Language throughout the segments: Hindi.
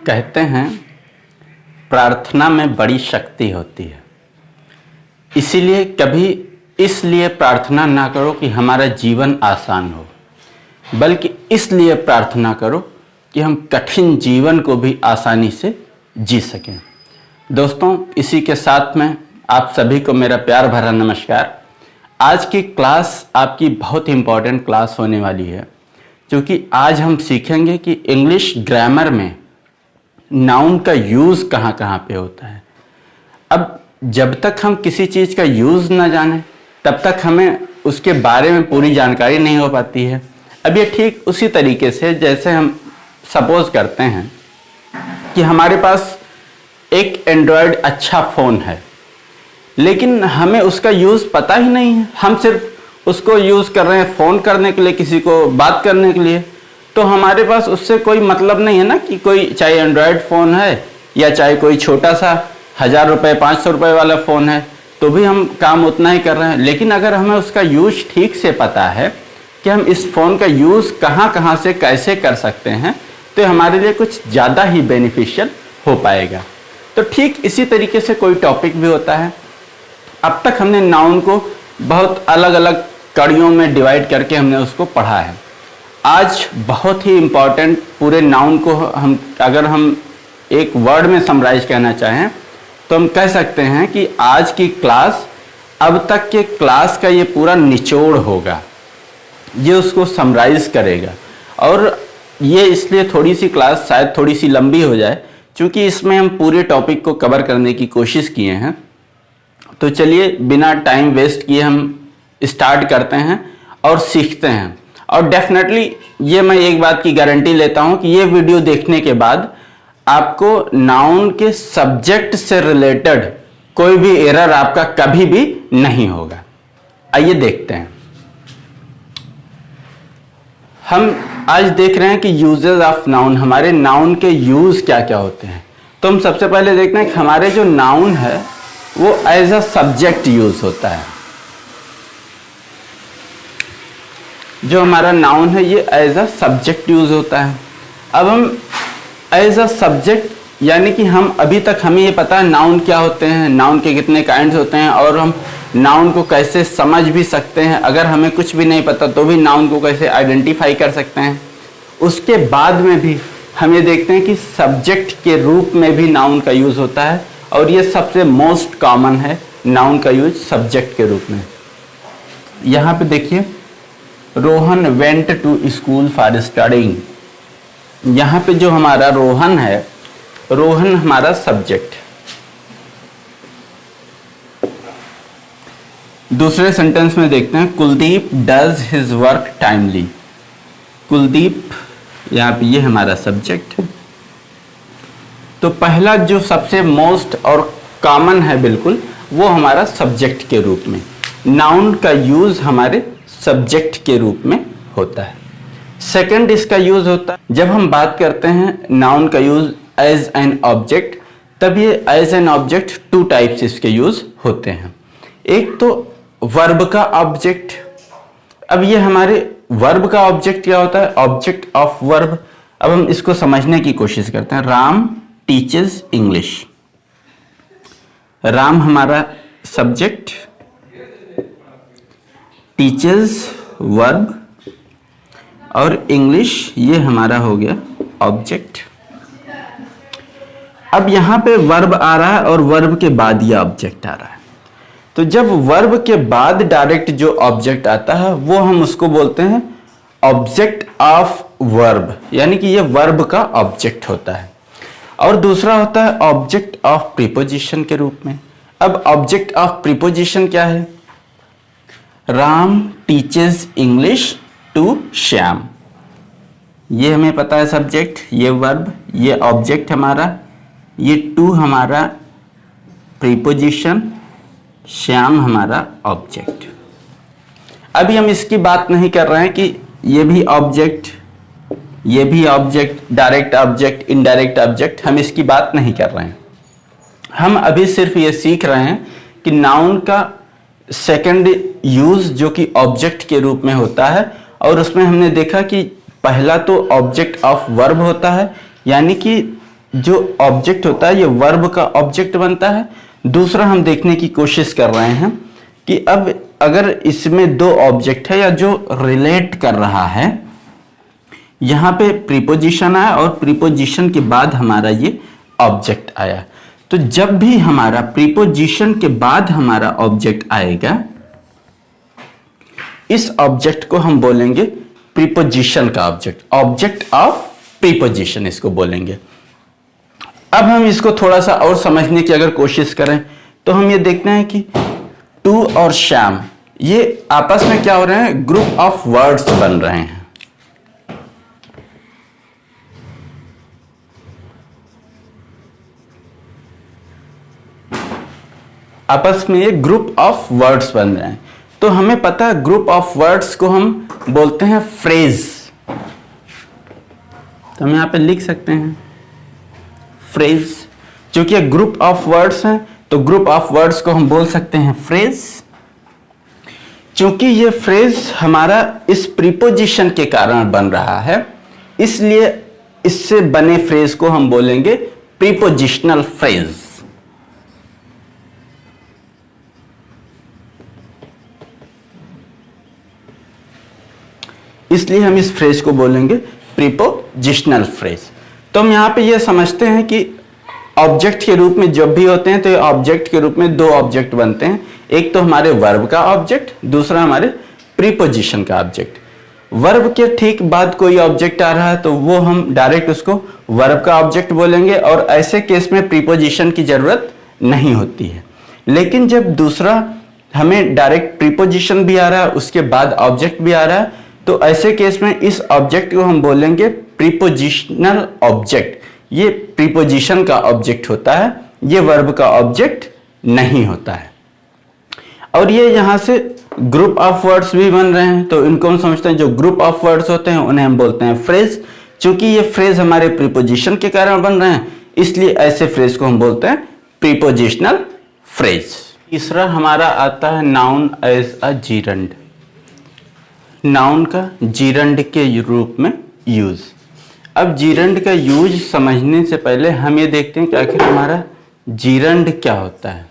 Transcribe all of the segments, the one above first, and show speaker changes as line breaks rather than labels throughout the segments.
कहते हैं प्रार्थना में बड़ी शक्ति होती है। इसीलिए कभी इसलिए प्रार्थना ना करो कि हमारा जीवन आसान हो, बल्कि इसलिए प्रार्थना करो कि हम कठिन जीवन को भी आसानी से जी सकें। दोस्तों, इसी के साथ में आप सभी को मेरा प्यार भरा नमस्कार। आज की क्लास आपकी बहुत इम्पॉर्टेंट क्लास होने वाली है, क्योंकि आज हम सीखेंगे कि इंग्लिश ग्रामर में नाउन का यूज़ कहाँ कहाँ पे होता है। अब जब तक हम किसी चीज़ का यूज़ ना जाने तब तक हमें उसके बारे में पूरी जानकारी नहीं हो पाती है। अब ये ठीक उसी तरीके से जैसे हम सपोज करते हैं कि हमारे पास एक एंड्रॉयड अच्छा फ़ोन है, लेकिन हमें उसका यूज़ पता ही नहीं है। हम सिर्फ उसको यूज़ कर रहे हैं फ़ोन करने के लिए, किसी को बात करने के लिए, तो हमारे पास उससे कोई मतलब नहीं है ना कि कोई चाहे एंड्रॉयड फ़ोन है या चाहे कोई छोटा सा 1000 रुपये 500 रुपये वाला फ़ोन है, तो भी हम काम उतना ही कर रहे हैं। लेकिन अगर हमें उसका यूज़ ठीक से पता है कि हम इस फ़ोन का यूज़ कहाँ कहाँ से कैसे कर सकते हैं, तो हमारे लिए कुछ ज़्यादा ही बेनिफिशियल हो पाएगा। तो ठीक इसी तरीके से कोई टॉपिक भी होता है। अब तक हमने नाउन को बहुत अलग अलग कड़ियों में डिवाइड करके हमने उसको पढ़ा है। आज बहुत ही इम्पॉर्टेंट पूरे नाउन को अगर हम एक वर्ड में समराइज कहना चाहें तो हम कह सकते हैं कि आज की क्लास अब तक के क्लास का ये पूरा निचोड़ होगा, ये उसको समराइज करेगा। और ये इसलिए थोड़ी सी क्लास शायद थोड़ी सी लंबी हो जाए, क्योंकि इसमें हम पूरे टॉपिक को कवर करने की कोशिश किए हैं। तो चलिए बिना टाइम वेस्ट किए हम स्टार्ट करते हैं और सीखते हैं। और डेफिनेटली ये मैं एक बात की गारंटी लेता हूं कि ये वीडियो देखने के बाद आपको नाउन के सब्जेक्ट से रिलेटेड कोई भी एरर आपका कभी भी नहीं होगा। आइए देखते हैं। हम आज देख रहे हैं कि यूजेस ऑफ नाउन, हमारे नाउन के यूज क्या क्या होते हैं। तो हम सबसे पहले देखते हैं कि हमारे जो नाउन है वो एज अ सब्जेक्ट यूज होता है। जो हमारा नाउन है ये एज अ सब्जेक्ट यूज होता है। अब हम एज अ सब्जेक्ट यानी कि हम अभी तक हमें ये पता है नाउन क्या होते हैं, नाउन के कितने काइंड्स होते हैं, और हम नाउन को कैसे समझ भी सकते हैं। अगर हमें कुछ भी नहीं पता तो भी नाउन को कैसे आइडेंटिफाई कर सकते हैं। उसके बाद में भी हम ये देखते हैं कि सब्जेक्ट के रूप में भी नाउन का यूज होता है, और ये सबसे मोस्ट कॉमन है नाउन का यूज सब्जेक्ट के रूप में। यहाँ पे देखिए, Rohan went to school for studying. यहाँ पे जो हमारा रोहन है, रोहन हमारा सब्जेक्ट। दूसरे सेंटेंस में देखते हैं, Kuldeep does his work timely. Kuldeep यहाँ पे ये हमारा सब्जेक्ट है। तो पहला जो सबसे मोस्ट और कॉमन है बिल्कुल, वो हमारा सब्जेक्ट के रूप में। नाउन का यूज हमारे सब्जेक्ट के रूप में होता है। सेकंड इसका यूज होता है जब हम बात करते हैं नाउन का यूज एज एन ऑब्जेक्ट, तब ये as an object two types इसके यूज होते हैं। एक तो वर्ब का ऑब्जेक्ट। अब ये हमारे वर्ब का ऑब्जेक्ट क्या होता है? Object of verb. अब हम इसको समझने की कोशिश करते हैं। Ram teaches English. राम हमारा सब्जेक्ट, टीचर्स वर्ब, और इंग्लिश ये हमारा हो गया ऑब्जेक्ट। अब यहां पे वर्ब आ रहा है और वर्ब के बाद ये ऑब्जेक्ट आ रहा है। तो जब वर्ब के बाद डायरेक्ट जो ऑब्जेक्ट आता है वो हम उसको बोलते हैं ऑब्जेक्ट ऑफ वर्ब, यानी कि ये वर्ब का ऑब्जेक्ट होता है। और दूसरा होता है ऑब्जेक्ट ऑफ प्रीपोजिशन के रूप में। अब ऑब्जेक्ट ऑफ प्रीपोजिशन क्या है? Ram teaches English to Shyam. ये हमें पता है सब्जेक्ट, ये वर्ब, ये ऑब्जेक्ट हमारा, ये टू हमारा प्रीपोजिशन, श्याम हमारा ऑब्जेक्ट। अभी हम इसकी बात नहीं कर रहे हैं कि ये भी ऑब्जेक्ट, ये भी object, direct object, indirect object, हम इसकी बात नहीं कर रहे हैं। हम अभी सिर्फ ये सीख रहे हैं कि नाउन का सेकंड यूज जो कि ऑब्जेक्ट के रूप में होता है, और उसमें हमने देखा कि पहला तो ऑब्जेक्ट ऑफ वर्ब होता है, यानी कि जो ऑब्जेक्ट होता है ये वर्ब का ऑब्जेक्ट बनता है। दूसरा हम देखने की कोशिश कर रहे हैं कि अब अगर इसमें दो ऑब्जेक्ट है या जो रिलेट कर रहा है, यहां पे प्रीपोजिशन आया और प्रीपोजिशन के बाद हमारा ये ऑब्जेक्ट आया। तो जब भी हमारा प्रीपोजिशन के बाद हमारा ऑब्जेक्ट आएगा, इस ऑब्जेक्ट को हम बोलेंगे प्रीपोजिशन का ऑब्जेक्ट, ऑब्जेक्ट ऑफ प्रीपोजिशन इसको बोलेंगे। अब हम इसको थोड़ा सा और समझने की अगर कोशिश करें तो हम ये देखते हैं कि टू और श्याम ये आपस में क्या हो रहे हैं, ग्रुप ऑफ वर्ड्स बन रहे हैं। आपस में ये ग्रुप ऑफ वर्ड्स बन रहे हैं। तो हमें पता है ग्रुप ऑफ वर्ड्स को हम बोलते हैं फ्रेज। तो हम यहां पे लिख सकते हैं फ्रेज, क्योंकि ग्रुप ऑफ वर्ड्स हैं तो ग्रुप ऑफ वर्ड्स को हम बोल सकते हैं फ्रेज। क्योंकि ये फ्रेज हमारा इस प्रीपोजिशन के कारण बन रहा है, इसलिए इससे बने फ्रेज को हम बोलेंगे प्रीपोजिशनल फ्रेज। इसलिए हम इस फ्रेज को बोलेंगे प्रीपोजिशनल फ्रेज। तो हम यहां पे ये समझते हैं कि ऑब्जेक्ट के रूप में जब भी होते हैं तो ऑब्जेक्ट के रूप में दो ऑब्जेक्ट बनते हैं, एक तो हमारे वर्ब का ऑब्जेक्ट, दूसरा हमारे प्रीपोजिशन का ऑब्जेक्ट। वर्ब के ठीक बाद कोई ऑब्जेक्ट आ रहा है तो वो हम डायरेक्ट उसको वर्ब का ऑब्जेक्ट बोलेंगे और ऐसे केस में प्रीपोजिशन की जरूरत नहीं होती है। लेकिन जब दूसरा हमें डायरेक्ट प्रीपोजिशन भी आ रहा है, उसके बाद ऑब्जेक्ट भी आ रहा है, तो ऐसे केस में इस ऑब्जेक्ट को हम बोलेंगे प्रीपोजिशनल ऑब्जेक्ट। ये प्रीपोजिशन का ऑब्जेक्ट होता है, ये वर्ब का ऑब्जेक्ट नहीं होता है। और ये यहां से ग्रुप ऑफ वर्ड्स भी बन रहे हैं, तो इनको हम समझते हैं जो ग्रुप ऑफ वर्ड्स होते हैं उन्हें हम बोलते हैं फ्रेज। क्योंकि ये फ्रेज हमारे प्रीपोजिशन के कारण बन रहे हैं, इसलिए ऐसे फ्रेज को हम बोलते हैं प्रीपोजिशनल फ्रेज। तीसरा हमारा आता है noun as a gerund. Noun का जीरंड के रूप में यूज। अब जीरंड का यूज समझने से पहले हम ये देखते हैं कि आखिर हमारा जीरंड क्या होता है।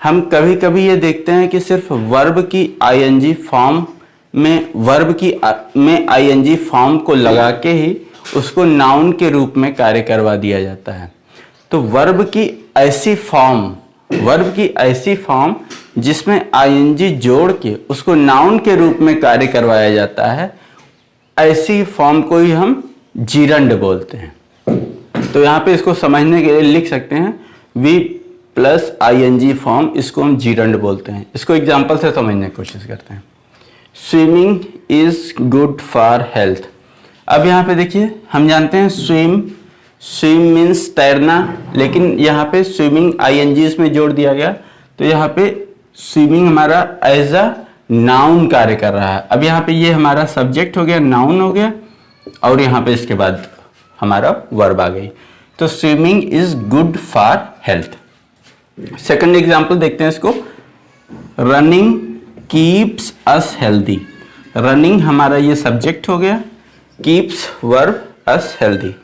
हम कभी कभी ये देखते हैं कि सिर्फ वर्ब की आईएनजी फॉर्म में आईएनजी फॉर्म को लगा के ही उसको नाउन के रूप में कार्य करवा दिया जाता है। तो वर्ब की ऐसी फॉर्म जिसमें आईएनजी जोड़ के उसको नाउन के रूप में कार्य करवाया जाता है, ऐसी फॉर्म को ही हम जीरंड बोलते हैं। तो यहाँ पे इसको समझने के लिए लिख सकते हैं वी प्लस आईएनजी फॉर्म, इसको हम जीरंड बोलते हैं। इसको एग्जांपल से समझने की कोशिश करते हैं। Swimming is good for health. अब यहाँ पे देखिए, हम जानते हैं स्विम मीन्स तैरना, लेकिन यहाँ पे स्विमिंग आईएनजी इसमें जोड़ दिया गया, तो यहाँ पे स्विमिंग हमारा एज अ नाउन कार्य कर रहा है। अब यहाँ पे ये हमारा सब्जेक्ट हो गया, नाउन हो गया, और यहाँ पे इसके बाद हमारा वर्ब आ गई। तो swimming is good for health. Second example देखते हैं इसको। Running keeps us healthy. Running हमारा ये सब्जेक्ट हो गया, keeps verb, us healthy.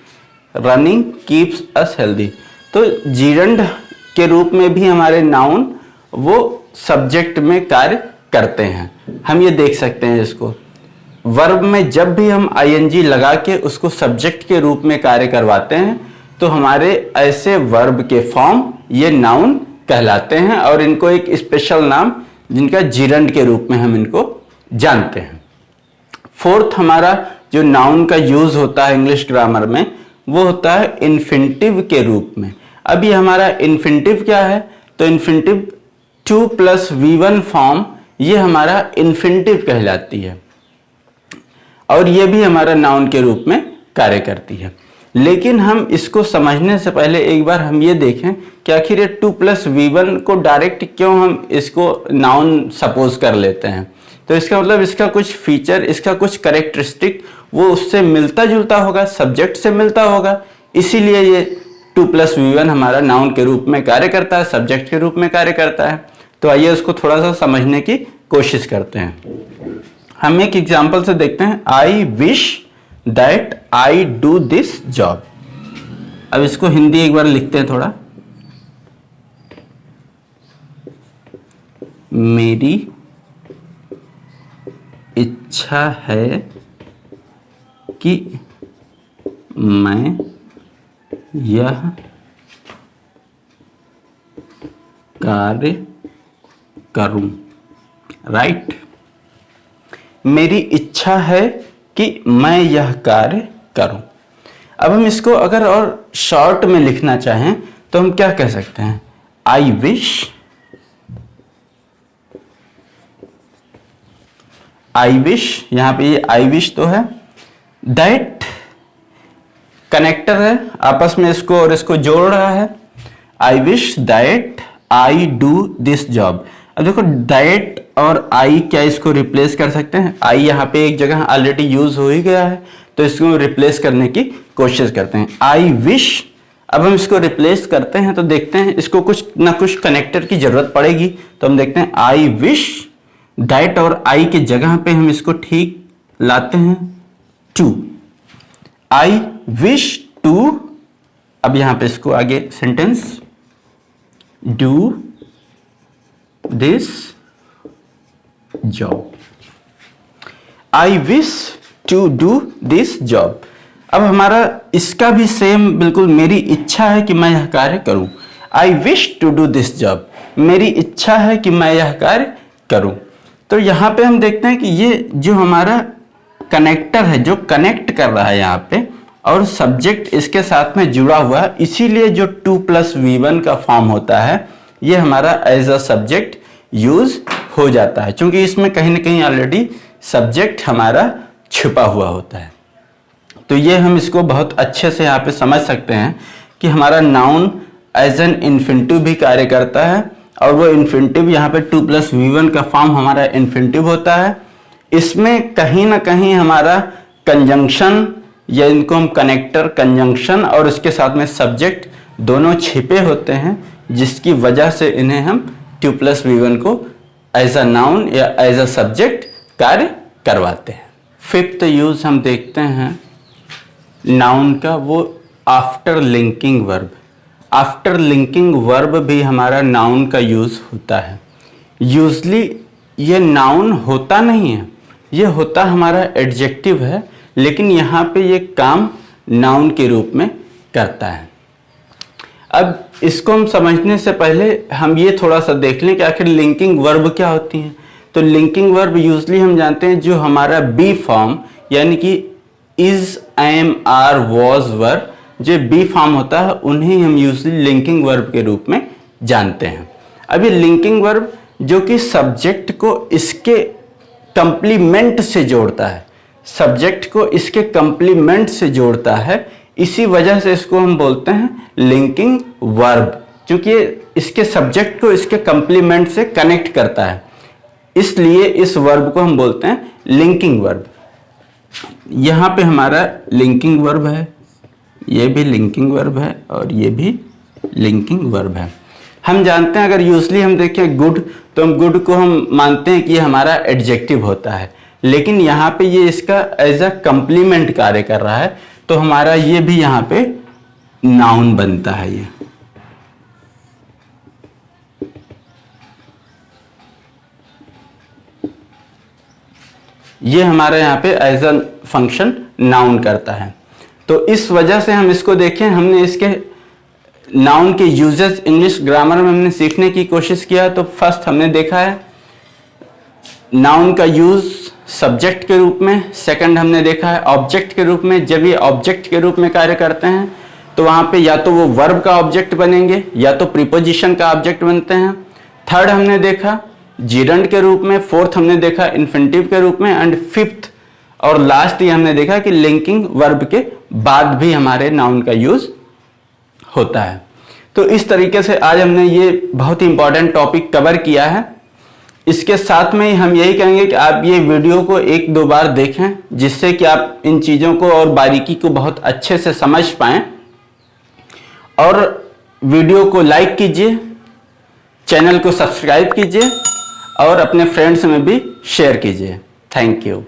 Running keeps us healthy. तो जीरंड के रूप में भी हमारे नाउन वो सब्जेक्ट में कार्य करते हैं। हम ये देख सकते हैं इसको वर्ब में जब भी हम आईएनजी लगा के उसको सब्जेक्ट के रूप में कार्य करवाते हैं तो हमारे ऐसे वर्ब के फॉर्म ये नाउन कहलाते हैं, और इनको एक स्पेशल नाम जिनका जीरंड के रूप में हम इनको जानते हैं। फोर्थ हमारा जो नाउन का यूज होता है इंग्लिश ग्रामर में वो होता है इन्फिनिटिव के रूप में। अब ये हमारा इन्फिनिटिव क्या है, तो इन्फिनिटिव 2+V1 फॉर्म ये हमारा इन्फिनिटिव कहलाती है, और ये भी हमारा नाउन के रूप में कार्य करती है। लेकिन हम इसको समझने से पहले एक बार हम ये देखें कि आखिर ये 2+V1 को डायरेक्ट क्यों हम इसको नाउन सपोज कर लेते हैं। तो इसका मतलब इसका कुछ फीचर, इसका कुछ कैरेक्टरिस्टिक वो उससे मिलता जुलता होगा, सब्जेक्ट से मिलता होगा, इसीलिए ये 2+V1 हमारा नाउन के रूप में कार्य करता है, सब्जेक्ट के रूप में कार्य करता है। तो आइए उसको थोड़ा सा समझने की कोशिश करते हैं। हम एक एग्जाम्पल से देखते हैं। I wish that I do this job. अब इसको हिंदी एक बार लिखते हैं थोड़ा। मेरी इच्छा है कि मैं यह कार्य करूं। राइट, मेरी इच्छा है कि मैं यह कार्य करूं। अब हम इसको अगर और शॉर्ट में लिखना चाहें तो हम क्या कह सकते हैं? आई विश, आई विश, यहां पे ये आई विश तो है, दैट कनेक्टर है, आपस में इसको और इसको जोड़ रहा है। I wish that I do this job. अब देखो दैट और आई क्या इसको रिप्लेस कर सकते हैं? आई यहाँ पे एक जगह ऑलरेडी यूज हो ही गया है, तो इसको रिप्लेस करने की कोशिश करते हैं। आई विश, अब हम इसको रिप्लेस करते हैं तो देखते हैं इसको कुछ ना कुछ कनेक्टर की जरूरत पड़ेगी। तो हम देखते हैं आई विश, दैट और आई की जगह पे हम इसको ठीक लाते हैं टू। आई विश टू, अब यहां पे इसको आगे sentence, do this job. I wish to do this job. अब हमारा इसका भी सेम बिल्कुल, मेरी इच्छा है कि मैं यह कार्य करूं। I wish to do this job, मेरी इच्छा है कि मैं यह कार्य करूं। तो यहां पे हम देखते हैं कि ये जो हमारा कनेक्टर है जो कनेक्ट कर रहा है यहाँ पे, और सब्जेक्ट इसके साथ में जुड़ा हुआ है, इसीलिए जो 2+V1 का फॉर्म होता है ये हमारा एज अ सब्जेक्ट यूज हो जाता है, क्योंकि इसमें कहीं ना कहीं ऑलरेडी सब्जेक्ट हमारा छुपा हुआ होता है। तो ये हम इसको बहुत अच्छे से यहाँ पे समझ सकते हैं कि हमारा नाउन एज एन इन्फिनिटिव भी कार्य करता है, और वो इन्फिनिटिव यहाँ पे 2+V1 का फॉर्म हमारा इन्फिनिटिव होता है। इसमें कहीं ना कहीं हमारा कंजंक्शन, या इनको हम कनेक्टर, कंजंक्शन और उसके साथ में सब्जेक्ट दोनों छिपे होते हैं, जिसकी वजह से इन्हें हम 2+V1 को एज अ नाउन या एज अ सब्जेक्ट कार्य करवाते हैं। फिफ्थ यूज हम देखते हैं नाउन का, वो after linking verb. After linking verb भी हमारा नाउन का यूज होता है। यूजली ये नाउन होता नहीं है, ये होता हमारा एडजेक्टिव है, लेकिन यहाँ पे ये काम नाउन के रूप में करता है। अब इसको हम समझने से पहले हम ये थोड़ा सा देख लें कि आखिर लिंकिंग वर्ब क्या होती हैं। तो लिंकिंग वर्ब यूजली हम जानते हैं जो हमारा बी फॉर्म, यानी कि is, am, are, was verb, जो बी फॉर्म होता है उन्हें हम यूजली लिंकिंग वर्ब के रूप में जानते हैं। अब ये लिंकिंग वर्ब जो कि सब्जेक्ट को इसके कंप्लीमेंट से जोड़ता है, सब्जेक्ट को इसके कंप्लीमेंट से जोड़ता है, इसी वजह से इसको हम बोलते हैं लिंकिंग वर्ब, क्योंकि इसके सब्जेक्ट को इसके कंप्लीमेंट से कनेक्ट करता है, इसलिए इस वर्ब को हम बोलते हैं लिंकिंग वर्ब। यहाँ पे हमारा लिंकिंग वर्ब है, ये भी लिंकिंग वर्ब है और ये भी लिंकिंग वर्ब है। हम जानते हैं, अगर यूजली हम देखें गुड, तो हम गुड को हम मानते हैं कि ये हमारा एडजेक्टिव होता है, लेकिन यहाँ पे ये इसका एज अ कंप्लीमेंट कार्य कर रहा है, तो हमारा ये भी यहाँ पे नाउन बनता है। ये हमारे यहाँ पे एज अ फंक्शन नाउन करता है। तो इस वजह से हम इसको देखें, हमने इसके नाउन के यूजेस इंग्लिश ग्रामर में हमने सीखने की कोशिश किया। तो फर्स्ट हमने देखा है नाउन का यूज सब्जेक्ट के रूप में, सेकंड हमने देखा है ऑब्जेक्ट के रूप में। जब ये ऑब्जेक्ट के रूप में कार्य करते हैं तो वहां पे या तो वो वर्ब का ऑब्जेक्ट बनेंगे या तो प्रीपोजिशन का ऑब्जेक्ट बनते हैं। थर्ड हमने देखा जीरंड के रूप में, फोर्थ हमने देखा इन्फिनिटिव के रूप में, एंड फिफ्थ और लास्ट ये हमने देखा कि लिंकिंग वर्ब के बाद भी हमारे नाउन का यूज होता है। तो इस तरीके से आज हमने ये बहुत ही इंपॉर्टेंट टॉपिक कवर किया है। इसके साथ में हम यही कहेंगे कि आप ये वीडियो को 1-2 बार देखें, जिससे कि आप इन चीज़ों को और बारीकी को बहुत अच्छे से समझ पाएं। और वीडियो को लाइक कीजिए, चैनल को सब्सक्राइब कीजिए और अपने फ्रेंड्स में भी शेयर कीजिए। Thank you.